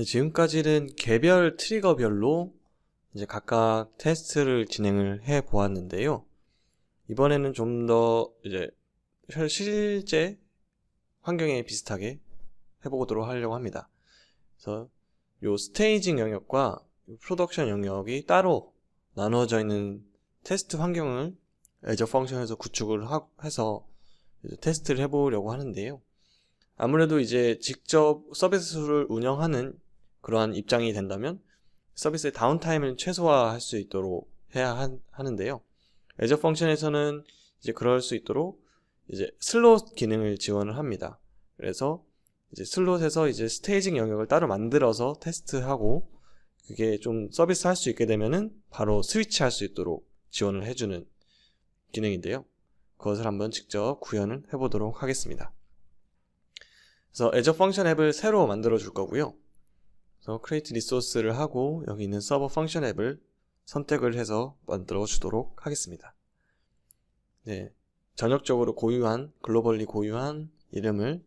지금까지는 개별 트리거별로 이제 각각 테스트를 진행을 해 보았는데요. 이번에는 좀 더 이제 실제 환경에 비슷하게 해보도록 하려고 합니다. 그래서 요 스테이징 영역과 프로덕션 영역이 따로 나누어져 있는 테스트 환경을 애저 펑션에서 구축을 해서 테스트를 해보려고 하는데요. 아무래도 이제 직접 서비스를 운영하는 그러한 입장이 된다면 서비스의 다운타임을 최소화할 수 있도록 해야 하는데요. 애저 펑션에서는 이제 그럴 수 있도록 이제 슬롯 기능을 지원을 합니다. 그래서 이제 슬롯에서 이제 스테이징 영역을 따로 만들어서 테스트하고 그게 좀 서비스 할 수 있게 되면은 바로 스위치 할 수 있도록 지원을 해주는 기능인데요. 그것을 한번 직접 구현을 해보도록 하겠습니다. 그래서 애저 펑션 앱을 새로 만들어 줄 거고요. 그래서 create 리소스를 하고 여기 있는 서버 펑션 앱을 선택을 해서 만들어 주도록 하겠습니다. 네, 전역적으로 고유한, 글로벌리 고유한 이름을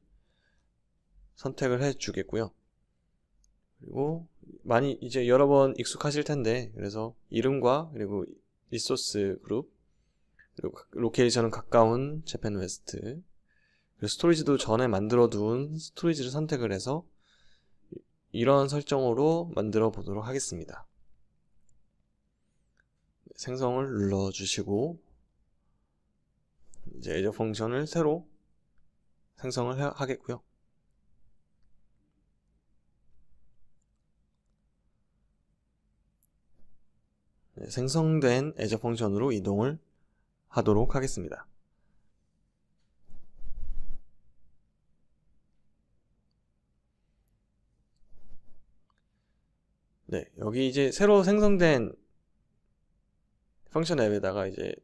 선택을 해 주겠고요. 그리고 많이 이제 여러 번 익숙하실 텐데, 그래서 이름과 그리고 리소스 그룹, 그리고 로케이션은 가까운 재팬 웨스트, 그리고 스토리지도 전에 만들어 둔 스토리지를 선택을 해서 이런 설정으로 만들어 보도록 하겠습니다. 생성을 눌러 주시고 이제 애저 펑션을 새로 생성을 하겠고요. 생성된 애저 펑션으로 이동을 하도록 하겠습니다. 네, 여기 이제 새로 생성된 펑션 앱에다가 이제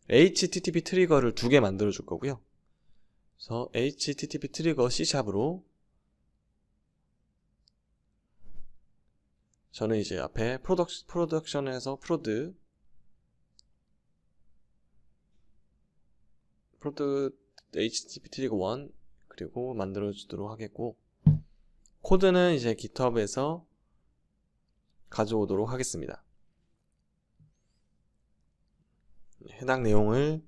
HTTP 트리거를 2개 만들어 줄 거고요. 그래서 HTTP 트리거 C샵으로 저는 이제 앞에 프로덕션에서 프로드 HTTP 트리거 1 그리고 만들어 주도록 하겠고, 코드는 이제 GitHub에서 가져오도록 하겠습니다. 해당 내용을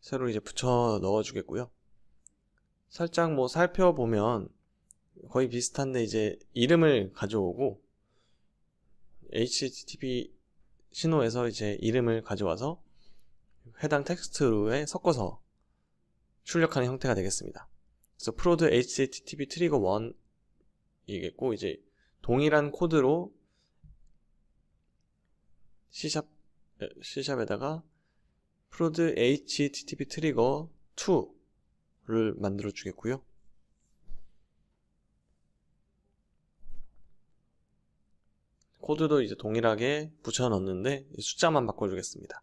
새로 이제 붙여 넣어 주겠고요. 살짝 뭐 살펴보면 거의 비슷한데 이제 이름을 가져오고 HTTP 신호에서 이제 이름을 가져와서 해당 텍스트로에 섞어서 출력하는 형태가 되겠습니다. 그래서 prod HTTP 트리거 1이겠고, 이제 동일한 코드로 C샵에다가 prod HTTP 트리거 2를 만들어 주겠고요. 코드도 이제 동일하게 붙여 넣는데 숫자만 바꿔 주겠습니다.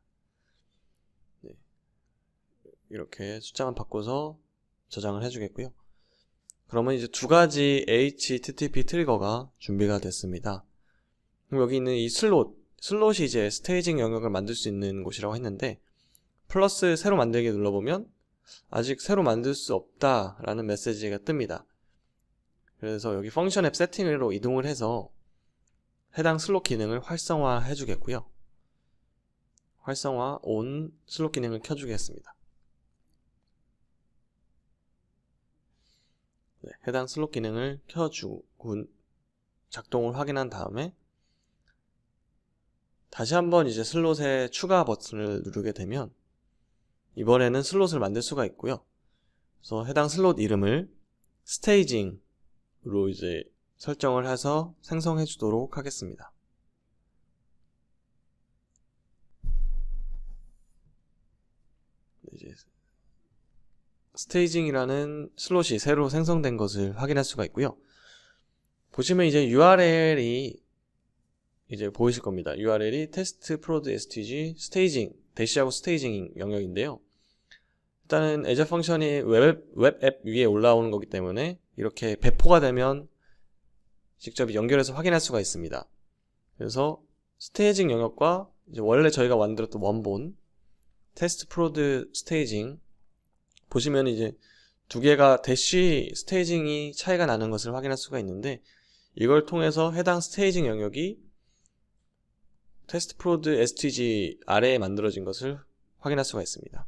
네. 이렇게 숫자만 바꿔서 저장을 해 주겠고요. 그러면 이제 두 가지 HTTP 트리거가 준비가 됐습니다. 그럼 여기 있는 이 슬롯이 이제 스테이징 영역을 만들 수 있는 곳이라고 했는데, 플러스 새로 만들기 눌러보면 아직 새로 만들 수 없다 라는 메시지가 뜹니다. 그래서 여기 펑션 앱 세팅으로 이동을 해서 해당 슬롯 기능을 활성화 해주겠고요. 활성화 온 슬롯 기능을 켜주겠습니다. 네, 해당 슬롯 기능을 켜주고 작동을 확인한 다음에 다시 한번 이제 슬롯의 추가 버튼을 누르게 되면 이번에는 슬롯을 만들 수가 있고요. 그래서 해당 슬롯 이름을 스테이징으로 이제 설정을 해서 생성해 주도록 하겠습니다. 이제 스테이징이라는 슬롯이 새로 생성된 것을 확인할 수가 있고요. 보시면 이제 URL이 이제 보이실 겁니다. URL이 test prod stg 스테이징 대시하고 스테이징 영역인데요. 일단은 애저 펑션이 웹 앱 위에 올라오는 거기 때문에 이렇게 배포가 되면 직접 연결해서 확인할 수가 있습니다. 그래서 스테이징 영역과 이제 원래 저희가 만들었던 원본 테스트 프로드 스테이징 보시면 이제 두 개가 대시 스테이징이 차이가 나는 것을 확인할 수가 있는데, 이걸 통해서 해당 스테이징 영역이 테스트 프로드 stg 아래에 만들어진 것을 확인할 수가 있습니다.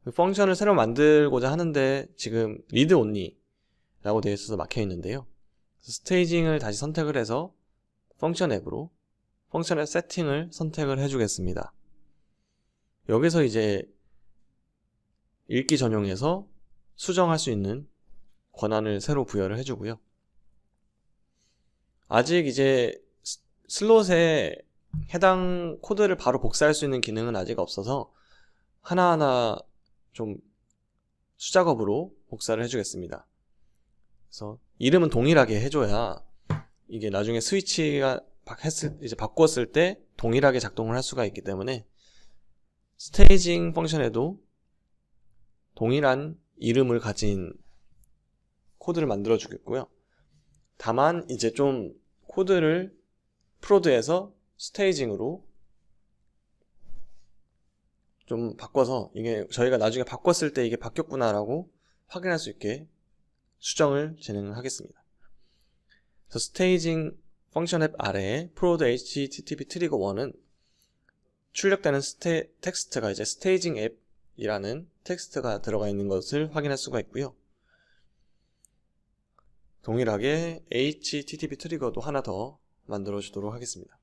그 펑션을 새로 만들고자 하는데 지금 read only 라고 되어 있어서 막혀 있는데요. 스테이징을 다시 선택을 해서 펑션 앱으로 펑션 앱 세팅을 선택을 해주겠습니다. 여기서 이제 읽기 전용에서 수정할 수 있는 권한을 새로 부여를 해주고요. 아직 이제 슬롯에 해당 코드를 바로 복사할 수 있는 기능은 아직 없어서 하나하나 좀 수작업으로 복사를 해주겠습니다. 그래서 이름은 동일하게 해줘야 이게 나중에 스위치가 이제 바꿨을 때 동일하게 작동을 할 수가 있기 때문에 스테이징 펑션에도 동일한 이름을 가진 코드를 만들어 주겠고요. 다만 이제 좀 코드를 프로드에서 스테이징으로 좀 바꿔서 이게 저희가 나중에 바꿨을 때 이게 바뀌었구나 라고 확인할 수 있게 수정을 진행을 하겠습니다. 그래서 스테이징 펑션 앱 아래에 프로드 http 트리거 1은 출력되는 텍스트가 이제 스테이징 앱이라는 텍스트가 들어가 있는 것을 확인할 수가 있고요. 동일하게 http 트리거도 하나 더 만들어 주도록 하겠습니다.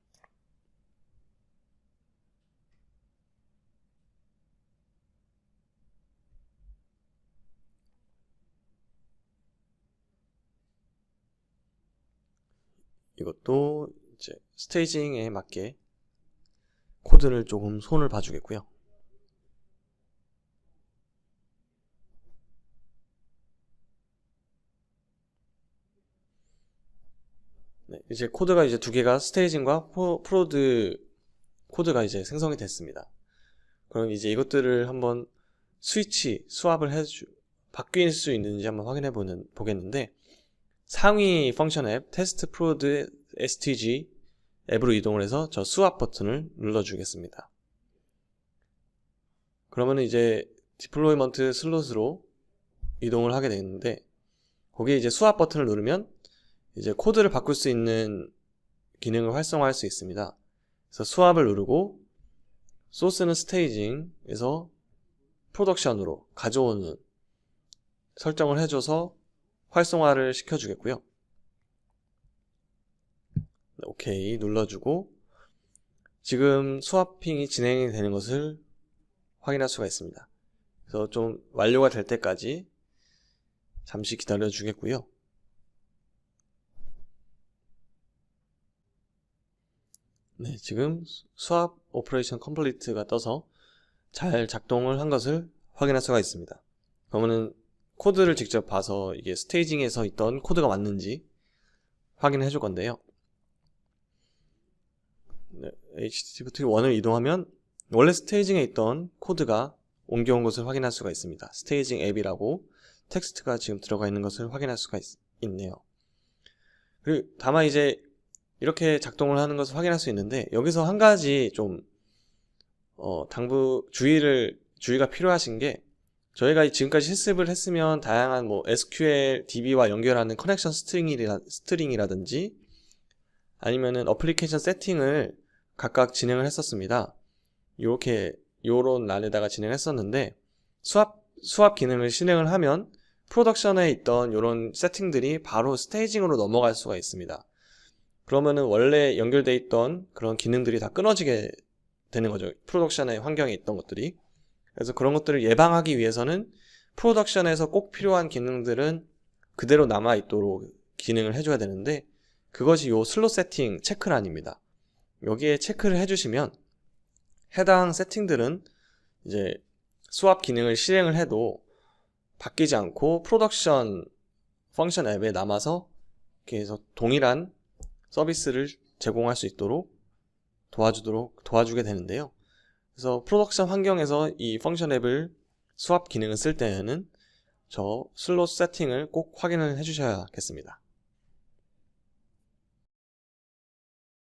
이것도 이제 스테이징에 맞게 코드를 조금 손을 봐주겠고요. 네, 이제 코드가 이제 두 개가 스테이징과 프로드 코드가 이제 생성이 됐습니다. 그럼 이제 이것들을 한번 스위치 수압을 바뀔 수 있는지 한번 확인해 보겠는데, 상위 펑션 앱 테스트 프로드 stg 앱으로 이동을 해서 저 수압 버튼을 눌러 주겠습니다. 그러면 이제 디플로이먼트 슬롯으로 이동을 하게 되는데, 거기에 이제 수압 버튼을 누르면 이제 코드를 바꿀 수 있는 기능을 활성화할 수 있습니다. 그래서 수압을 누르고 소스는 스테이징에서 프로덕션으로 가져오는 설정을 해줘서 활성화를 시켜주겠고요. 오케이 눌러주고 지금 스와핑이 진행이 되는 것을 확인할 수가 있습니다. 그래서 좀 완료가 될 때까지 잠시 기다려 주겠고요. 네, 지금 스왑 오퍼레이션 컴플리트가 떠서 잘 작동을 한 것을 확인할 수가 있습니다. 그러면은 코드를 직접 봐서 이게 스테이징에서 있던 코드가 맞는지 확인해 줄 건데요. 네, HTTP 1을 이동하면 원래 스테이징에 있던 코드가 옮겨온 것을 확인할 수가 있습니다. 스테이징 앱이라고 텍스트가 지금 들어가 있는 것을 확인할 수가 있네요. 그리고 다만 이제 이렇게 작동을 하는 것을 확인할 수 있는데, 여기서 한 가지 좀 주의가 필요하신 게, 저희가 지금까지 실습을 했으면 다양한 뭐 SQL DB와 연결하는 커넥션 스트링이라든지 아니면은 어플리케이션 세팅을 각각 진행을 했었습니다. 요런 란에다가 진행했었는데, 수압 기능을 실행을 하면 프로덕션에 있던 요런 세팅들이 바로 스테이징으로 넘어갈 수가 있습니다. 그러면은 원래 연결되어 있던 그런 기능들이 다 끊어지게 되는 거죠. 프로덕션의 환경에 있던 것들이. 그래서 그런 것들을 예방하기 위해서는 프로덕션에서 꼭 필요한 기능들은 그대로 남아있도록 기능을 해줘야 되는데, 그것이 요 슬롯 세팅 체크란입니다. 여기에 체크를 해주시면 해당 세팅들은 이제 수압 기능을 실행을 해도 바뀌지 않고 프로덕션 펑션 앱에 남아서 이렇게 해서 동일한 서비스를 제공할 수 있도록 도와주게 되는데요. 그래서 프로덕션 환경에서 이 펑션 앱을 수압 기능을 쓸 때에는 저 슬롯 세팅을 꼭 확인을 해주셔야겠습니다.